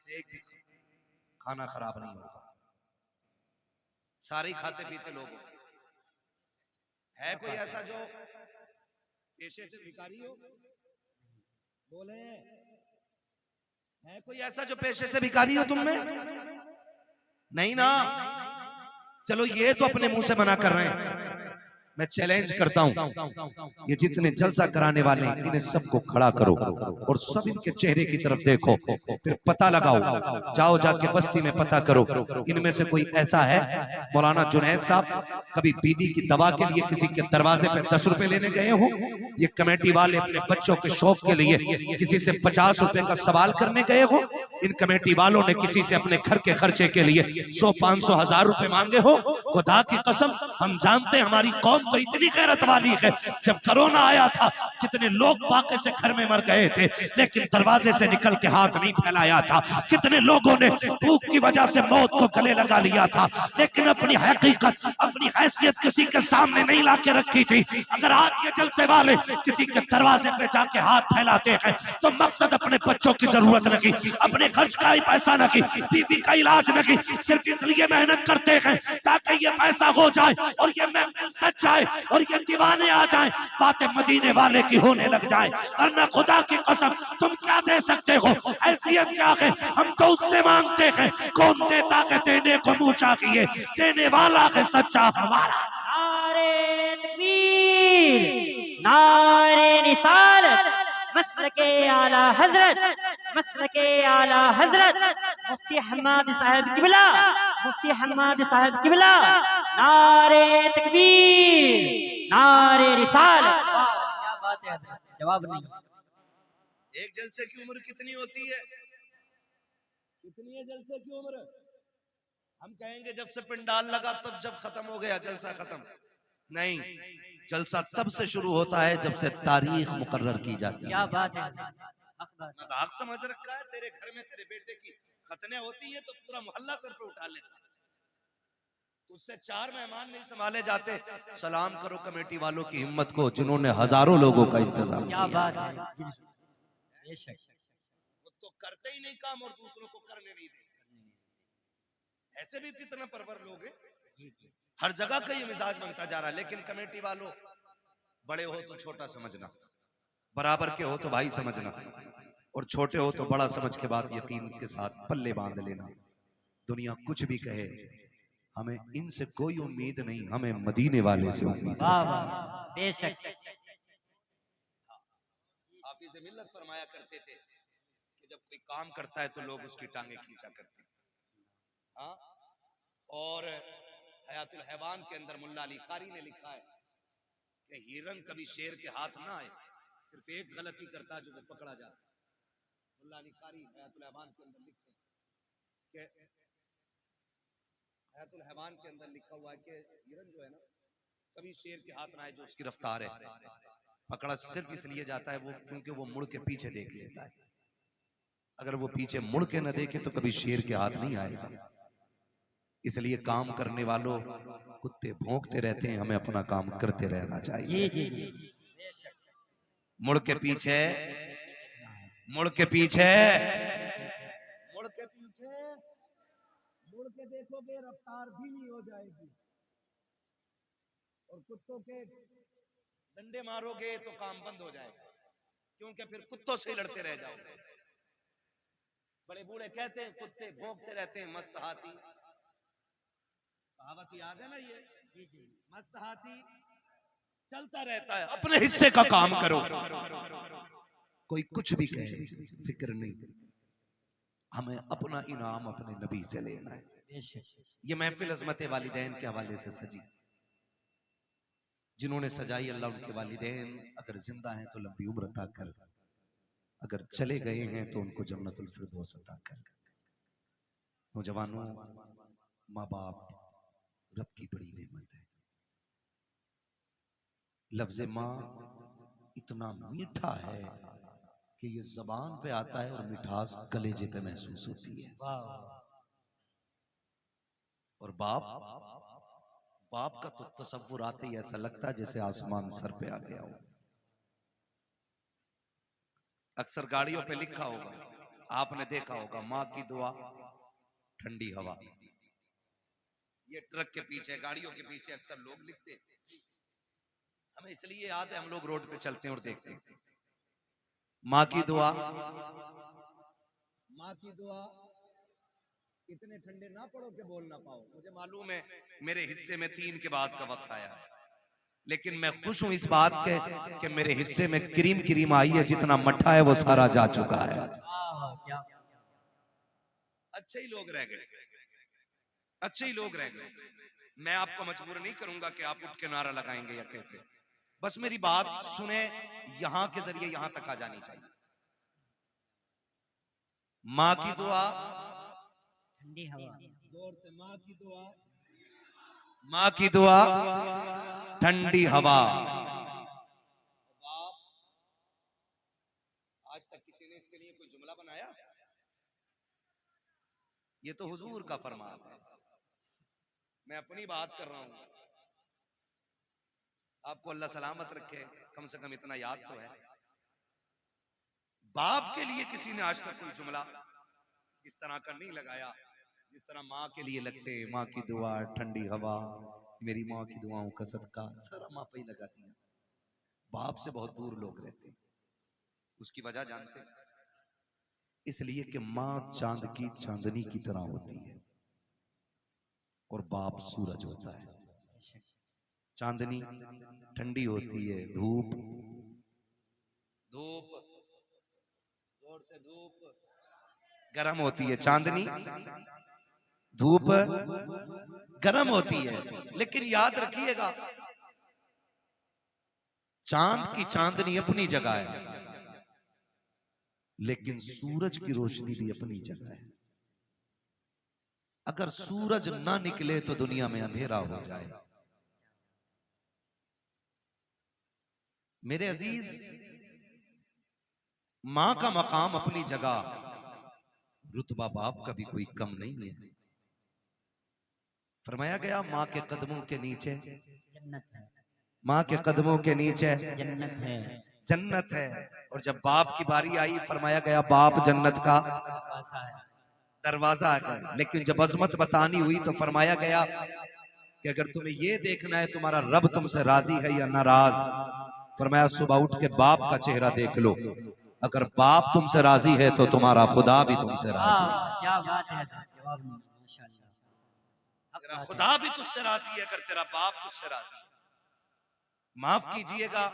से एक भी खाना खराब नहीं होगा, सारे खाते पीते लोग। है कोई ऐसा जो पेशे से भिखारी हो? बोले, है कोई ऐसा जो पेशे से भिखारी हो तुम में? नहीं ना। चलो ये तो अपने मुंह से मना कर रहे हैं, मैं चैलेंज करता हूं, ये जितने जलसा कराने वाले हैं इन्हें सबको खड़ा करो और सब इनके चेहरे की तरफ देखो, फिर पता लगाओ, जाओ जाके बस्ती में पता करो इनमें से कोई ऐसा है। मौलाना जुनैद साहब कभी बीवी की दवा के लिए किसी के दरवाजे पे 10 रुपए लेने गए हो? ये कमेटी वाले अपने बच्चों के शौक के लिए किसी से 50 रुपए का सवाल करने गए हो? इन कमेटी वालों ने किसी से अपने घर के खर्चे के लिए 100, 500, 1000 रुपए मांगे हो? खुदा की कसम हम जानते हैं हमारी कौम तो इतनी गैरत वाली है, जब कोरोना आया था कितने लोग वाकई से घर में मर गए थे लेकिन दरवाजे से निकल के हाथ नहीं फैलाया था। कितने लोगों ने भूख की वजह से मौत को गले लगा लिया था लेकिन अपनी हकीकत, अपनी हैसियत किसी के सामने नहीं ला के रखी थी। अगर आज ये जलसे वाले किसी के दरवाजे पे जाके हाथ फैलाते हैं तो मकसद अपने बच्चों की जरूरत नहीं, अपने खर्च का ही पैसा नहीं, बीवी का इलाज नहीं, सिर्फ इसलिए मेहनत करते हैं ताकि ये पैसा हो जाए और ये महफिल सच जाए और ये दीवाने आ जाए, बातें मदीने वाले की होने लग जाए। वरना खुदा की कसम तुम क्या दे सकते हो? हैसियत क्या है? हम तो उससे मांगते हैं, कौन देता है देने को मुंह चाहिए, देने वाला है सच्चा हमारा। नारे तकबीर, नारे रिसालत, मसलके आला हजरत, मसलके आला हजरत मुफ्ती हम्माद साहब किबला, मुफ्ती हम्माद साहब किबला। नारे तकबीर, नारे रिसालत। क्या बात है, जवाब नहीं। एक जलसे की उम्र कितनी होती है? कितनी है जलसे की उम्र? हम कहेंगे जब से पिंडाल लगा तब जब खत्म हो गया जलसा खत्म। नहीं, जलसा तब से शुरू होता है जब से तारीख मुकर्रर की जाती है। क्या बात है, मजाक समझ रखा है? तेरे घर में तेरे बेटे की खतने होती है तो पूरा मोहल्ला सर पे उठा लेता, उससे 4 मेहमान नहीं संभाले जाते। सलाम करो कमेटी वालों की हिम्मत को जिन्होंने हजारों लोगों का इंतजाम किया। क्या बात है, वो तो करते ही नहीं काम और दूसरों को करने नहीं देते। ऐसे भी कितना परवर लोग हैं, हर जगह का ये मिजाज बनता जा रहा है। लेकिन कमेटी वालों, बड़े हो तो छोटा समझना, बराबर के हो तो भाई समझना, और छोटे हो तो बड़ा समझ के बाद यकीन के साथ पल्ले बांध लेना। दुनिया कुछ भी कहे, हमें इनसे कोई उम्मीद नहीं, हमें मदीने वाले से उम्मीद है। बेशक। हाफिज़ मिल्लत फरमाया करते थे कि जब कोई काम करता है तो लोग उसकी टांगे खींचा करते हैं। हाँ, और हयातुल हैवान के अंदर मुल्ला अली कारी ने लिखा है कि हिरन कभी शेर के हाथ ना आए, सिर्फ एक गलती करता है जो वो पकड़ा जाता है। मुल्ला अली कारी हयातुल हैवान के अंदर लिखते हैं कि हयातुल हैवान के अंदर लिखा हुआ है कि हिरन जो है ना कभी शेर के हाथ ना आए जो उसकी रफ्तार है। पकड़ा सिर्फ इसलिए जाता है वो क्योंकि वो मुड़ के पीछे देख लेता है। अगर वो पीछे मुड़ के न देखे तो कभी शेर के हाथ नहीं आएगा। इसलिए काम करने वालों, कुत्ते भौंकते रहते हैं, हमें अपना काम करते रहना चाहिए। मुड़ के पीछे, मुड़ के पीछे, मुड़ के पीछे, मुड़ के देखोगे रफ्तार धीमी हो जाएगी, और कुत्तों के डंडे मारोगे तो काम बंद हो जाएगा, क्योंकि फिर कुत्तों से लड़ते रह जाओगे। बड़े बूढ़े कहते हैं कुत्ते भौंकते रहते हैं, मस्त हाथी, कहावत याद है ना ये, मस्त हाथी चलता रहता है। अपने हिस्से का काम करो, कोई कुछ भी कहे फिक्र नहीं, हमें अपना इनाम अपने नबी से लेना है। ये महफिल अज़मत वालिदैन के हवाले से सजी, जिन्होंने सजाई अल्लाह उनके वालिदैन अगर जिंदा हैं तो लंबी उम्र अता कर, अगर चले गए हैं तो उनको जन्नतुल फिरदौस अता कर। नौजवानों, माँ बाप रब की बड़ी नेमत है। लफ्ज़ माँ इतना मीठा है कि ये ज़बान पे आता है और मिठास कलेजे पे महसूस होती है। और बाप, बाप का तो तसव्वुर आते ही ऐसा लगता है जैसे आसमान सर पे आ गया हो। अक्सर गाड़ियों पे लिखा होगा आपने देखा होगा माँ की दुआ ठंडी हवा। ये ट्रक के पीछे, गाड़ियों के पीछे अक्सर लोग लिखते हैं, हमें इसलिए याद है, हम लोग रोड पे चलते हैं और देखते हैं। माँ की दुआ, माँ की दुआ, इतने ठंडे ना पड़ो कि बोल ना पाओ। मुझे मालूम है मेरे हिस्से में 3 के बाद का वक्त आया है, लेकिन मैं खुश हूं इस बात के कि मेरे हिस्से में क्रीम क्रीम आई है, जितना मट्ठा है वो सारा जा चुका है। क्या अच्छे ही लोग रह गए, अच्छे ही लोग रह गए। मैं आपको मजबूर नहीं करूंगा कि आप उठ के नारा लगाएंगे या कैसे, बस मेरी बात सुने, यहां के जरिए यहां तक आ जानी चाहिए। माँ की दुआ ठंडी हवा, जोर से माँ की दुआ, माँ की दुआ ठंडी हवा। आज तक किसी ने इसके लिए कोई जुमला बनाया? ये तो हुजूर का फरमान है, मैं अपनी बात कर रहा हूं। आपको अल्लाह सलामत रखे, कम से कम इतना याद तो है। बाप के लिए किसी ने आज तक कोई जुमला इस तरह का नहीं लगाया जिस तरह माँ के लिए लगते। माँ की दुआ ठंडी हवा, मेरी माँ की दुआओं का सदका, सारा माँ पे ही लगा दिया। बाप से बहुत दूर लोग रहते, उसकी वजह जानते? इसलिए कि माँ चांद की चांदनी की तरह होती है और बाप सूरज होता है। चांदनी ठंडी होती है, धूप धूप जोर से धूप गर्म होती है। चांदनी धूप गर्म होती है, लेकिन याद रखिएगा चांद की चांदनी अपनी जगह है, लेकिन सूरज की रोशनी भी अपनी जगह है। अगर सूरज ना निकले तो दुनिया में अंधेरा हो जाए। मेरे अजीज, मां का मकाम अपनी जगह, रुतबा बाप का भी कोई कम नहीं है। फरमाया गया मां के कदमों के नीचे जन्नत है, मां के कदमों के नीचे जन्नत है, जन्नत है। और जब बाप की बारी आई, फरमाया गया बाप जन्नत का आशा है। दरवाजा है। लेकिन जब अजमत बतानी हुई तो फरमाया गया कि अगर तुम्हें यह देखना है तुम्हारा रब तुमसे राजी है या नाराज, फरमाया सुबह उठ के बाप का चेहरा देख लो, अगर बाप तुमसे राजी है तो तुम्हारा खुदा भी तुमसे राजी है। क्या बात है, जवाब नहीं, माशाल्लाह। तेरा खुदा भी तुझसे राजी है अगर तेरा बाप तुझसे राजी है। माफ कीजिएगा,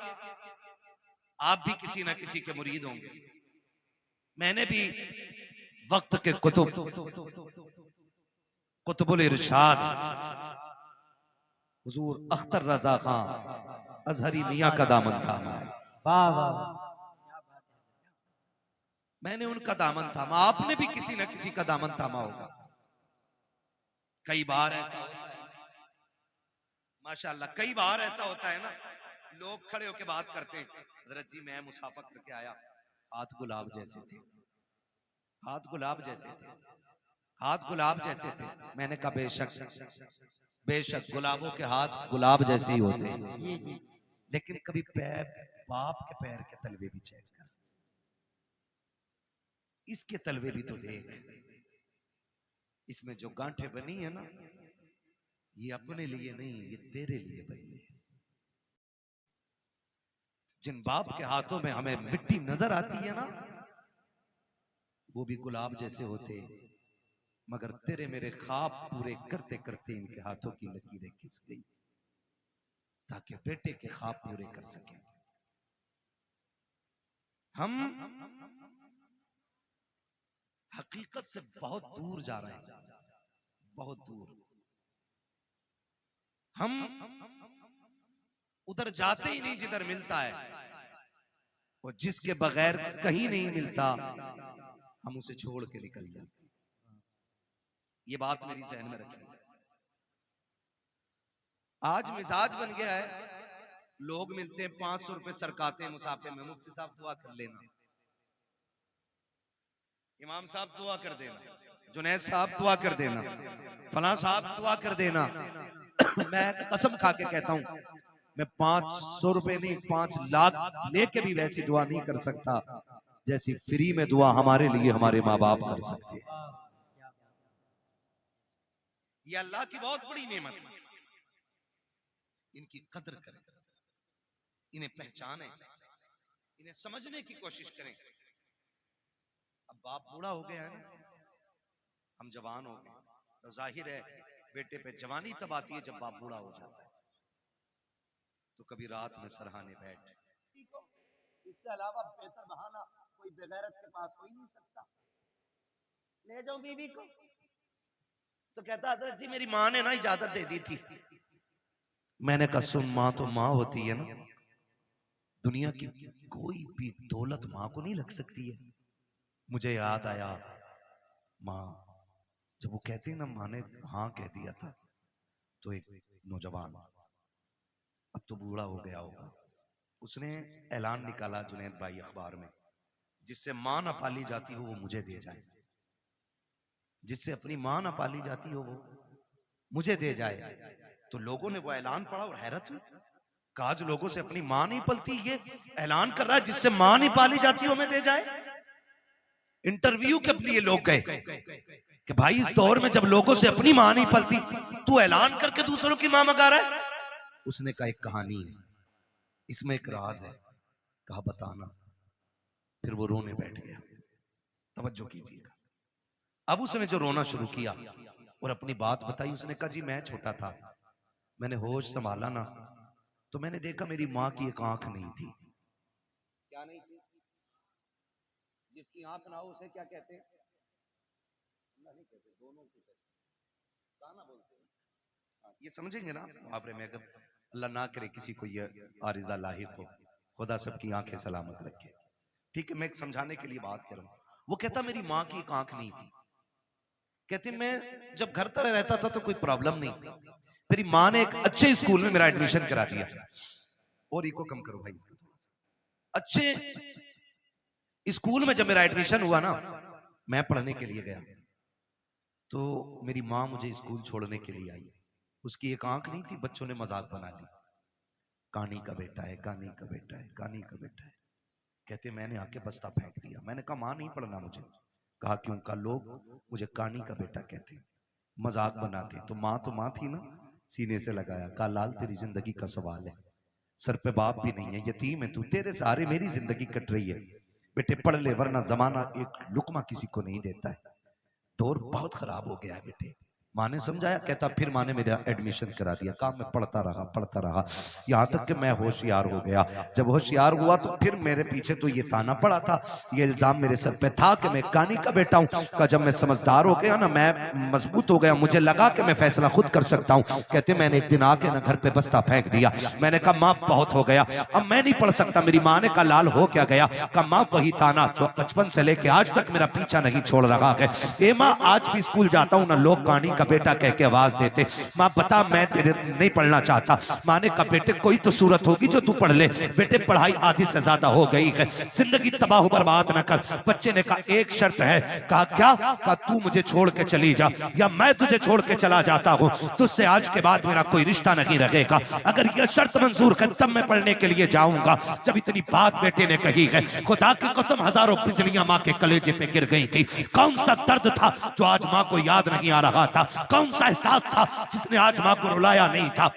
आप भी किसी ना किसी के मुरीद होंगे। मैंने भी वक्त के कुतुबुल इरशाद हुजूर अख्तर रजा खान अजहरी मियां का दामन थामा है। वाह वाह वाह, क्या बात है। मैंने उनका दामन थामा, आपने भी किसी ना किसी का दामन थामा होगा। कई बार ऐसा होता है माशाल्लाह, कई बार ऐसा होता है ना, लोग खड़े होकर बात करते हैं, हजरत जी मैं मुसाफा करके आया, हाथ गुलाब जैसे थे, हाथ गुलाब जैसे थे, हाथ गुलाब जैसे थे। मैंने कहा बेशक बेशक गुलाबों के हाथ गुलाब जैसे ही होते हैं, जी जी, लेकिन कभी पैर, बाप के पैर के तलवे भी चेक कर, इसके तलवे भी तो देख, इसमें जो गांठें बनी है ना, ये अपने लिए नहीं, ये तेरे लिए बनी है। जिन बाप के हाथों में हमें मिट्टी नजर आती है ना, वो भी गुलाब जैसे होते, मगर तेरे मेरे ख्वाब पूरे करते करते इनके हाथों की लकीरें खिस गई, ताकि बेटे के ख्वाब पूरे कर सके। हम हकीकत से बहुत दूर जा रहे हैं, बहुत दूर। हम उधर जाते ही नहीं जिधर मिलता है, और जिसके बगैर कहीं नहीं मिलता हम उसे छोड़ के निकल जाते। ये बात मेरी जहन में रखें। आज मिजाज बन गया है, लोग मिलते हैं 500 रुपए सरकाते हैं मुसाफे में, मुफ्ती साहब दुआ कर लेना, इमाम साहब दुआ कर देना, जुनैद साहब दुआ कर देना, फलां साहब दुआ कर देना। मैं कसम खा के कहता हूं, मैं 500 रुपए नहीं 5 लाख लेके भी वैसी दुआ नहीं कर सकता जैसी फ्री में दुआ हमारे लिए हमारे माँ बाप कर सकते हैं। ये अल्लाह की बहुत बड़ी नेमत है। इनकी कदर करें, इन्हें पहचानें, इन्हें समझने की कोशिश करें। अब बाप बूढ़ा हो गया है, हम जवान हो गए, तो जाहिर है बेटे पे जवानी तब आती है जब बाप बूढ़ा हो जाता है। तो कभी रात में सरहाने बैठ, इससे अलावा बेहतर बहाना कोई बेगैरत के पास हो ही नहीं सकता। ले जाओ बीवी को, तो कहता हजरत जी मेरी माँ ने ना इजाजत दे दी थी। मैंने कहा सुन, माँ तो माँ होती है ना, दुनिया की कोई भी दौलत माँ को नहीं लग सकती है। मुझे याद आया माँ, जब वो कहते हैं ना माँ ने हाँ कह दिया था, तो एक नौजवान, अब तो बूढ़ा हो गया होगा, उसने ऐलान निकाला जुनैद भाई अखबार में, जिससे माँ ना पाली जाती हो वो मुझे दे जाए, जिससे अपनी माँ ना पाली जाती हो वो मुझे दे जाए। तो लोगों ने वो ऐलान पढ़ा और हैरत हुई, कहा जो लोगों से अपनी माँ नहीं पलती, ये ऐलान कर रहा है जिससे माँ नहीं पाली जाती हो हमें दे जाए। इंटरव्यू के लिए लोग गए कि भाई इस दौर में जब लोगों से अपनी माँ नहीं पलती, तू ऐलान करके दूसरों की माँ मंगा रहा है। उसने कहा एक कहानी है, इसमें एक राज है। कहा बताना। फिर वो रोने बैठ गया। तवज्जो कीजिएगा। अब उसने जो रोना शुरू किया और अपनी बात बताई, उसने कहा जी मैं छोटा था, मैंने होश संभाला ना, तो मैंने देखा मेरी माँ की एक आंख नहीं थी। क्या नहीं थी? जिसकी आंख ना हो उसे क्या कहते हैं? नहीं कहते, दोनों को कहते हैं, काना बोलते हैं। ये समझेंगे ना मुहावरे में, अगर अल्लाह ना करे किसी को ये आरिज़ा लाहिक हो, खुदा सबकी आंखें सलामत रखे। ठीक है, मैं एक समझाने के लिए बात कर रहा हूँ। वो कहता मेरी माँ की एक आंख नहीं थी, कहते मैं जब घर तरह रहता था तो कोई प्रॉब्लम नहीं, मेरी माँ ने एक अच्छे स्कूल में मेरा एडमिशन करा दिया। और इको कम करो भाई इसका। अच्छे स्कूल में जब मेरा एडमिशन हुआ ना, मैं पढ़ने के लिए गया, तो मेरी माँ मुझे स्कूल छोड़ने के लिए आई। उसकी एक आंख नहीं थी, बच्चों ने मजाक बना ली, कानी का बेटा है, कानी का बेटा है, कानी का बेटा है। कहते मैंने आके बस्ता फेंक दिया। मैंने कहा माँ नहीं पढ़ना मुझे। कहा क्यों? का लोग मुझे कानी का बेटा कहते, मजाक बनाते। तो माँ थी ना, सीने से लगाया। कहा लाल तेरी जिंदगी का सवाल है, सर पे बाप भी नहीं है, यतीम है तू, तेरे सहारे मेरी जिंदगी कट रही है। बेटे पढ़ ले वरना जमाना एक लुकमा किसी को नहीं देता है। दौर बहुत खराब हो गया है बेटे। माँ ने समझाया। कहता फिर माँ ने मेरा एडमिशन करा दिया। कहा मैं पढ़ता रहा यहाँ तक कि मैं होशियार हो गया। जब होशियार हुआ तो फिर मेरे पीछे तो ये ताना पड़ा था, ये इल्जाम मेरे सर पे था कि मैं कानी का बेटा हूँ। का जब मैं समझदार हो गया ना, मैं मजबूत हो गया, मुझे लगा कि मैं फैसला खुद कर सकता हूँ। कहते मैंने एक दिन आके ना घर पे बस्ता फेंक दिया। मैंने कहा माँ बहुत हो गया, अब मैं नहीं पढ़ सकता। मेरी माँ ने कहा लाल हो क्या गया? कहा माँ वही ताना जो बचपन से लेके आज तक मेरा पीछा नहीं छोड़ रहा है। ए माँ आज भी स्कूल जाता हूँ ना, लोग कानी का बेटा कह के आवाज देते। माँ बता मैं तेरे नहीं पढ़ना चाहता। माँ ने कहा बेटे कोई तो सूरत होगी जो तू पढ़ ले। बेटे पढ़ाई आधी से ज्यादा हो गई है, जिंदगी तबाह बर्बाद न कर। बच्चे ने कहा एक शर्त है। कहा क्या? कहा तू मुझे छोड़ के चली जा या मैं तुझे छोड़ के चला जाता हूँ, तुझसे आज के बाद मेरा कोई रिश्ता नहीं रहेगा। अगर यह शर्त मंजूर है तब मैं पढ़ने के लिए जाऊंगा। जब इतनी बात बेटे ने कही है, खुदा की कसम हजारों बिजलियां माँ के कलेजे पे गिर गई थी। कौन सा दर्द था जो आज माँ को याद नहीं आ रहा था? कौन सा एहसास था जिसने आज माँ को रुलाया नहीं था?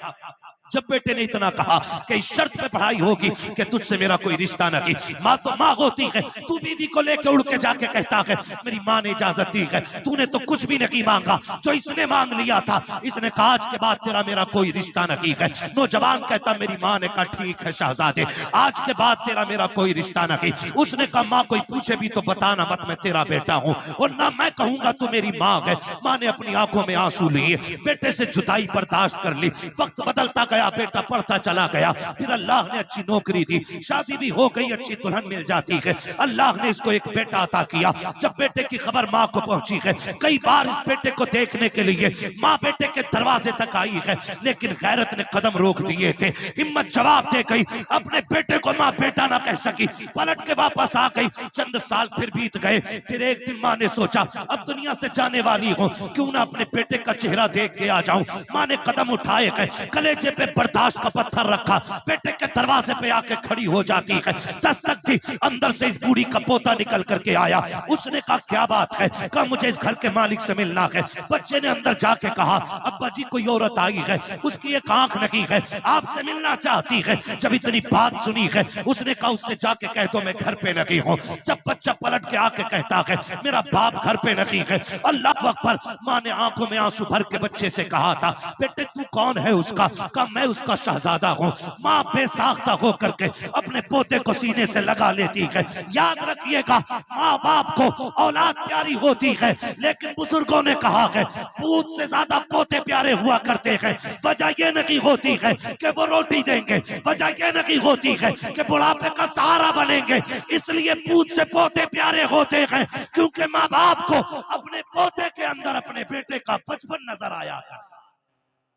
जब बेटे ने इतना कहा कि इस शर्त पे पढ़ाई होगी कि तुझसे मेरा कोई रिश्ता नहीं। माँ तो माँ होती है, तू बीवी को लेके उड़ के जाके कहता है मेरी माँ ने इजाजत दी है। तूने तो कुछ भी नहीं मांगा, जो इसने मांग लिया था। इसने कहा आज के बाद तेरा मेरा कोई रिश्ता नहीं है। नौजवान कहता मेरी माँ ने कहा ठीक है शहजादे, आज के बाद तेरा मेरा कोई रिश्ता नहीं। उसने कहा माँ कोई पूछे भी तो बताना मत, मैं तेरा बेटा हूँ और ना मैं कहूंगा तू मेरी माँ है। माँ ने अपनी आंखों में आंसू लिए, बेटे से जुदाई बर्दाश्त कर ली। वक्त बदलता गया, बेटा पढ़ता चला गया। फिर अल्लाह ने अच्छी नौकरी दी, शादी भी हो गई, अच्छी दुल्हन मिल जाती है। अल्लाह ने इसको एक बेटा अता किया। जब बेटे की खबर माँ को पहुंची है, कई बार इस बेटे को देखने के लिए माँ बेटे के दरवाजे तक आई है, लेकिन गैरत ने कदम रोक दिए थे। हिम्मत जवाब दे गई, अपने बेटे को माँ बेटा ना कह सकी, पलट के वापस आ गई। चंद साल फिर बीत गए। फिर एक दिन माँ ने सोचा अब दुनिया से जाने वाली हूँ, क्यों ना अपने बेटे का चेहरा देख के आ जाऊं। माँ ने कदम उठाए, कलेजे पे बर्दाश्त का पत्थर रखा, बेटे के दरवाजे पे आके खड़ी हो जाती है, दस्तक दी, अंदर से इस बूढ़ी का पोता निकल करके आया। उसने कहा क्या बात है, कहा मुझे इस घर के मालिक से मिलना है। बच्चे ने अंदर जाके कहा अब्बा जी कोई औरत आई है, उसकी एक आंख नहीं है, आपसे मिलना चाहती है। जब इतनी बात सुनी है उसने कहा उससे जाके कह दो मैं घर पे नहीं हूँ। जब बच्चा पलट के आके कहता है मेरा बाप घर पे नहीं है, अल्लाह अकबर, माँ ने आंखों में आंसू भर के बच्चे से कहा था बेटे तू कौन है उसका, कहा मैं उसका शहजादा हूँ। माँ बेसाख्ता हो करके अपने पोते को सीने से लगा लेती है। याद रखिएगा माँ बाप को औलाद प्यारी होती है, लेकिन बुजुर्गों ने कहा है पूत से ज्यादा पोते प्यारे हुआ करते हैं। वजह यह नहीं होती है कि वो रोटी देंगे, वजह यह नहीं होती है कि बुढ़ापे का सहारा बनेंगे, इसलिए पूत से पोते प्यारे होते हैं क्योंकि माँ बाप को अपने पोते के अंदर अपने बेटे का बचपन नजर आया करता।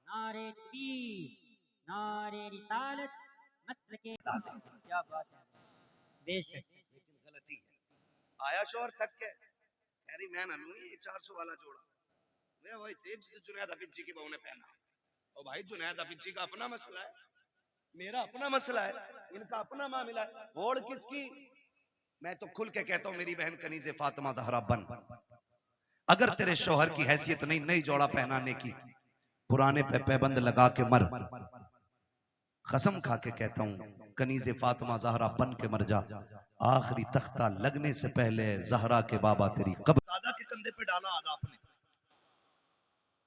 नारे तकबीर, नारे रिसालत, मसल के क्या बात है, बेशक। लेकिन गलती है। आया शोर थक के कह रही मैं ना लूं ये 400 वाला जोड़ा, मैं वही तेज जुनैद हफीज जी की बहू ने पहना। और भाई जुनैद हफीज जी का अपना मसला है, मेरा अपना मसला है, इनका अपना मामला है, होड़ किसकी। मैं तो खुल के कहता हूं मेरी बहन कनीज़े फातिमा ज़हरा बन, अगर तेरे शौहर की हैसियत नहीं नई जोड़ा पहनाने की, पुराने पे पैबंद लगा के मर। कसम खा के कहता हूं कनीज़े फातिमा ज़हरा बन के मर जा, आखिरी तख्ता लगने से पहले ज़हरा के बाबा तेरी कब्र। दादा के कंधे पे डाला आधा आपने,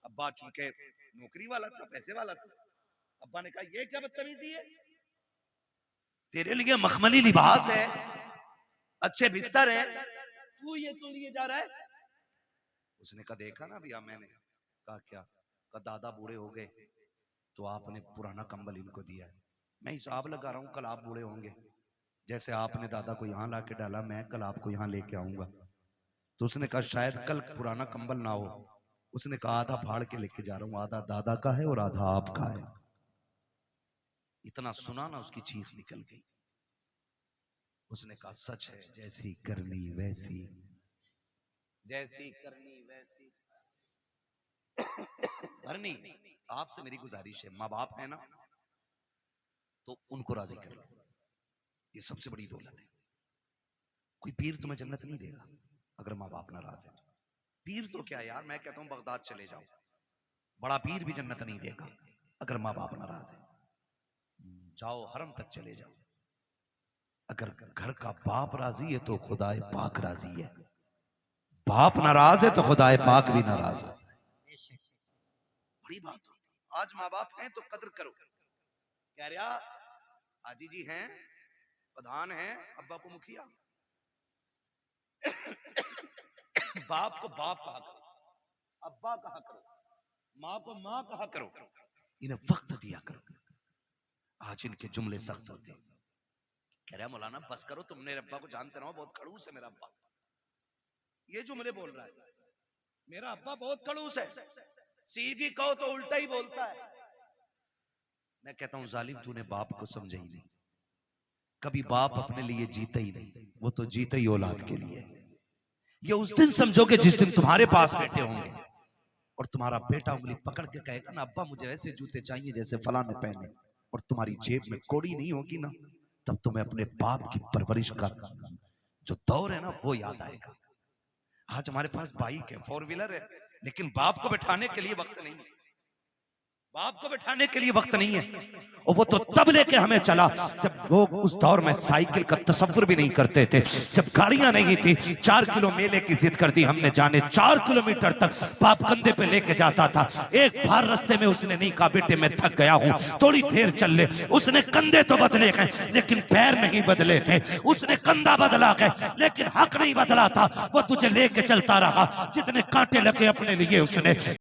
अब्बा चूंकि नौकरी वाला था, पैसे वाला था, अब्बा ने कहा ये क्या बदतमीजी है, तेरे लिए मखमली लिबास है, अच्छे बिस्तर है, तू ये क्यों लिए जा रहा है। उसने कहा देखा ना भैया, मैंने कहा क्या, कहा दादा बूढ़े हो गए तो आपने पुराना कंबल इनको दिया है, मैं हिसाब लगा रहा हूं कल आप बूढ़े होंगे, जैसे आपने दादा को यहाँ ला के डाला मैं कल आपको यहाँ लेके आऊंगा। तो उसने कहा शायद कल पुराना कंबल ना हो। उसने कहा आधा फाड़ के लेके जा रहा हूं, आधा दादा का है और आधा आपका है। इतना सुना ना उसकी चीख निकल गई। उसने कहा सच है, जैसी करनी वैसी, जैसी करनी वैसी भरनी। आपसे मेरी गुजारिश है, माँ बाप है ना तो उनको राजी करो, ये सबसे बड़ी दौलत है। कोई पीर तुम्हें जन्नत नहीं देगा अगर माँ बाप नाराज है। पीर तो क्या यार, मैं कहता हूं बगदाद चले जाओ, बड़ा पीर भी जन्नत नहीं देगा अगर माँ बाप नाराज है। जाओ हरम तक चले जाओ, अगर घर का बाप राजी है तो खुदाए पाक राजी है, बाप नाराज है तो खुदाए पाक भी नाराज होता है। बड़ी बात होती है। आज माँ बाप हैं तो कदर करो। कह रहा आजी जी हैं, प्रधान हैं, अब्बा को मुखिया, बाप को बाप कहा करो, अब्बा कहा करो, माँ को माँ कहा करो, इन्हें वक्त दिया करो। आज इनके जुमले सख्त होते हैं। कह रहा मौलाना बस करो, तुम मेरे अब्बा को जानते रहो, बहुत खड़ूस है मेरा अब्बा। ये जुमले बोल रहा है, मेरा अब्बा बहुत खड़ूस है, सीधी कहो तो उल्टा ही बोलता है। मैं कहता हूं जालिम तूने बाप को समझा ही नहीं, कभी बाप अपने लिए जीता ही नहीं, वो तो जीता ही औलाद के लिए। ये उस दिन समझोगे जिस दिन तुम्हारे पास बेटे होंगे और तुम्हारा बेटा उंगली पकड़ के कहेगा ना अब्बा मुझे ऐसे जूते चाहिए जैसे फला ने पहने, और तुम्हारी जेब में कौड़ी नहीं होगी ना, तब तुम्हें अपने बाप की परवरिश का जो दौर है ना वो याद आएगा। आज हमारे पास बाइक है, 4 व्हीलर है, लेकिन बाप को बैठाने के लिए वक्त नहीं है, बाप को बैठाने के लिए वक्त नहीं है। और वो तो तब लेके हमें चला जब लोग उस दौर में साइकिल का तसव्वुर भी नहीं करते थे, जब गाड़ियां नहीं थी। 4 किलो मेले की जिद कर दी हमने, जाने 4 किलोमीटर तक बाप कंधे पे लेके जाता था। एक बार रास्ते में उसने नहीं कहा बेटे मैं थक गया हूं थोड़ी देर चल ले, उसने कंधे तो बदले गए लेकिन पैर नहीं बदले थे। उसने कंधा बदला गए लेकिन हक नहीं बदला था, वो तुझे लेके चलता रहा, जितने कांटे लगे अपने लिए उसने